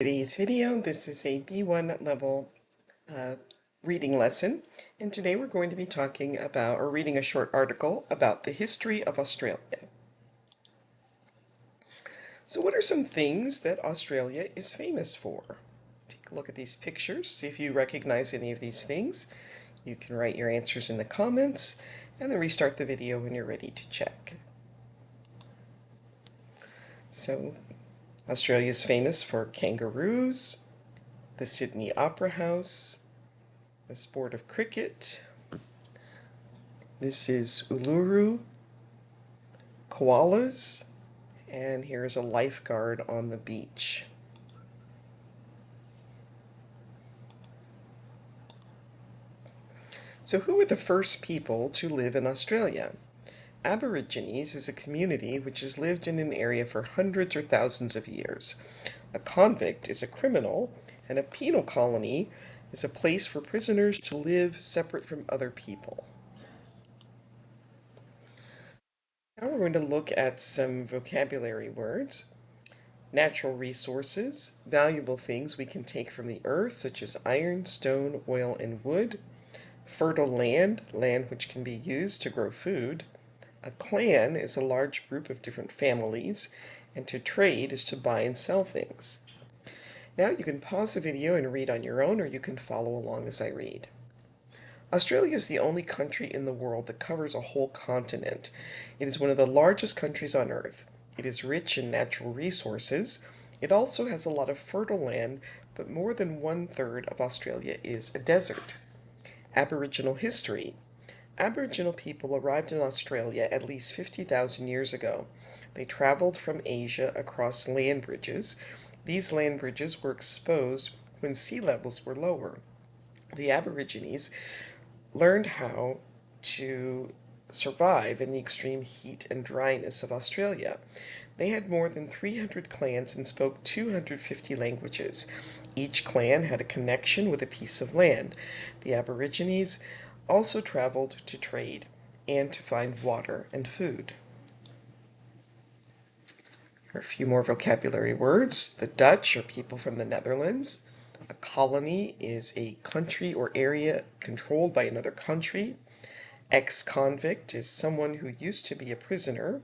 Today's video, this is a B1 level reading lesson, and today we're going to be talking about, or reading a short article about the history of Australia. So what are some things that Australia is famous for? Take a look at these pictures, see if you recognize any of these things. You can write your answers in the comments, and then restart the video when you're ready to check. So Australia is famous for kangaroos, the Sydney Opera House, the sport of cricket. This is Uluru, koalas, and here's a lifeguard on the beach. So who were the first people to live in Australia? Aborigines is a community which has lived in an area for hundreds or thousands of years. A convict is a criminal, and a penal colony is a place for prisoners to live separate from other people. Now we're going to look at some vocabulary words. Natural resources, valuable things we can take from the earth, such as iron, stone, oil, and wood. Fertile land, land which can be used to grow food. A clan is a large group of different families, and to trade is to buy and sell things. Now you can pause the video and read on your own, or you can follow along as I read. Australia is the only country in the world that covers a whole continent. It is one of the largest countries on Earth. It is rich in natural resources. It also has a lot of fertile land, but more than 1/3 of Australia is a desert. Aboriginal history. Aboriginal people arrived in Australia at least 50,000 years ago. They traveled from Asia across land bridges. These land bridges were exposed when sea levels were lower. The Aborigines learned how to survive in the extreme heat and dryness of Australia. They had more than 300 clans and spoke 250 languages. Each clan had a connection with a piece of land. The Aborigines also traveled to trade and to find water and food. Here are a few more vocabulary words. The Dutch are people from the Netherlands. A colony is a country or area controlled by another country. Ex-convict is someone who used to be a prisoner.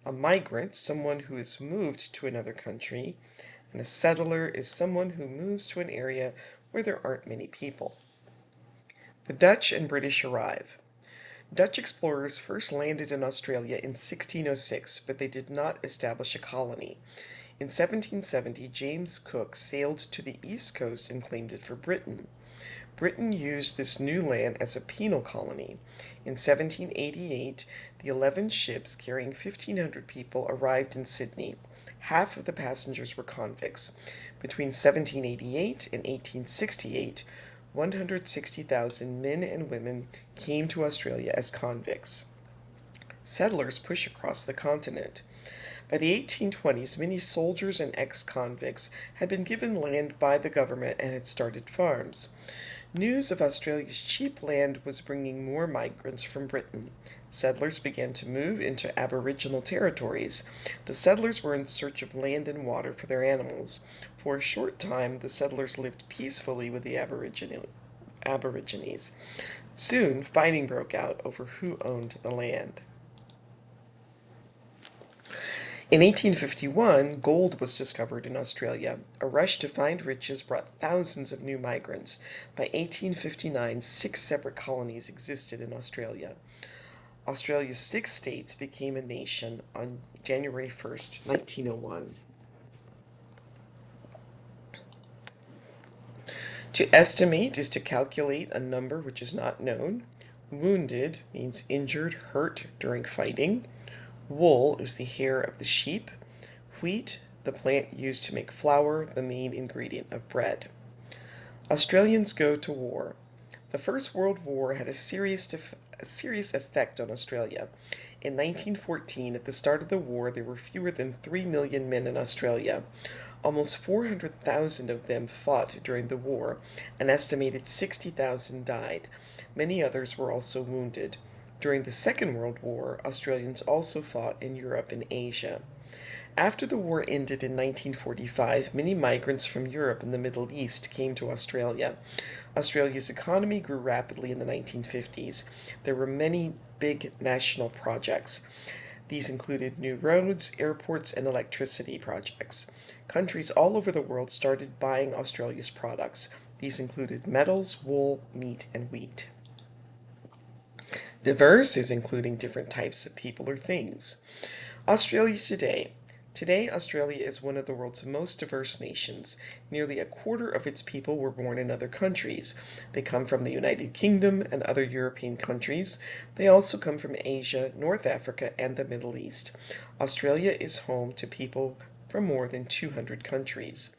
A migrant, someone who has moved to another country. And a settler is someone who moves to an area where there aren't many people. The Dutch and British arrive. Dutch explorers first landed in Australia in 1606, but they did not establish a colony. In 1770, James Cook sailed to the east coast and claimed it for Britain. Britain used this new land as a penal colony. In 1788, the 11 ships carrying 1,500 people arrived in Sydney. Half of the passengers were convicts. Between 1788 and 1868, 160,000 men and women came to Australia as convicts. Settlers pushed across the continent. By the 1820s, many soldiers and ex-convicts had been given land by the government and had started farms. News of Australia's cheap land was bringing more migrants from Britain. Settlers began to move into Aboriginal territories. The settlers were in search of land and water for their animals. For a short time, the settlers lived peacefully with the Aborigines. Soon, fighting broke out over who owned the land. In 1851, gold was discovered in Australia. A rush to find riches brought thousands of new migrants. By 1859, 6 separate colonies existed in Australia. Australia's 6 states became a nation on January 1st, 1901. To estimate is to calculate a number which is not known. Wounded means injured, hurt during fighting. Wool is the hair of the sheep. Wheat, the plant used to make flour, the main ingredient of bread. Australians go to war. The First World War had a serious effect on Australia. In 1914, at the start of the war, there were fewer than 3 million men in Australia. Almost 400,000 of them fought during the war. An estimated 60,000 died. Many others were also wounded. During the Second World War, Australians also fought in Europe and Asia. After the war ended in 1945, many migrants from Europe and the Middle East came to Australia. Australia's economy grew rapidly in the 1950s. There were many big national projects. These included new roads, airports, and electricity projects. Countries all over the world started buying Australia's products. These included metals, wool, meat, and wheat. Diverse is including different types of people or things. Australia today. Today, Australia is one of the world's most diverse nations. Nearly a quarter of its people were born in other countries. They come from the United Kingdom and other European countries. They also come from Asia, North Africa, and the Middle East. Australia is home to people from more than 200 countries.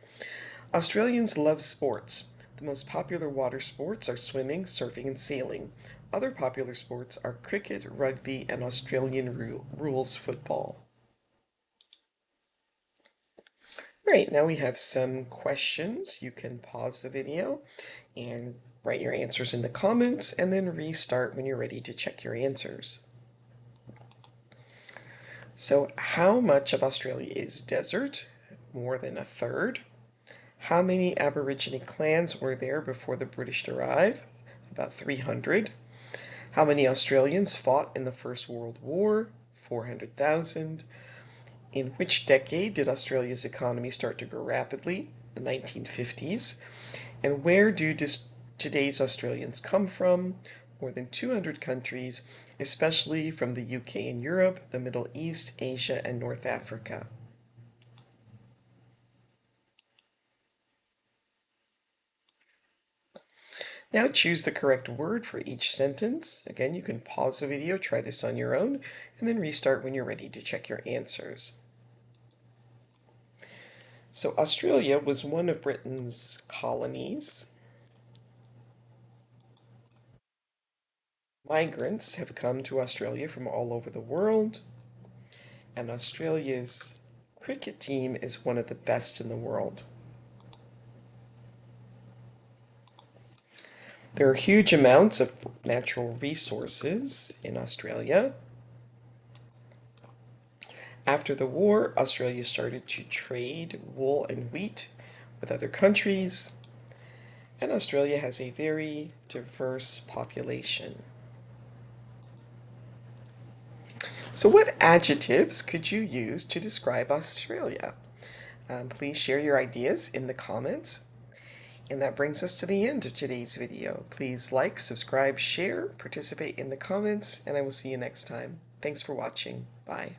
Australians love sports. The most popular water sports are swimming, surfing, and sailing. Other popular sports are cricket, rugby, and Australian rules football. Right, now we have some questions. You can pause the video and write your answers in the comments and then restart when you're ready to check your answers. So, how much of Australia is desert? More than a third. How many Aborigine clans were there before the British arrived? About 300. How many Australians fought in the First World War? 400,000. In which decade did Australia's economy start to grow rapidly? The 1950s. And where do today's Australians come from? More than 200 countries, especially from the UK and Europe, the Middle East, Asia, and North Africa. Now choose the correct word for each sentence. Again, you can pause the video, try this on your own, and then restart when you're ready to check your answers. So Australia was one of Britain's colonies. Migrants have come to Australia from all over the world, and Australia's cricket team is one of the best in the world. There are huge amounts of natural resources in Australia. After the war, Australia started to trade wool and wheat with other countries, and Australia has a very diverse population. So what adjectives could you use to describe Australia? Please share your ideas in the comments. And that brings us to the end of today's video. Please like, subscribe, share, participate in the comments, and I will see you next time. Thanks for watching. Bye.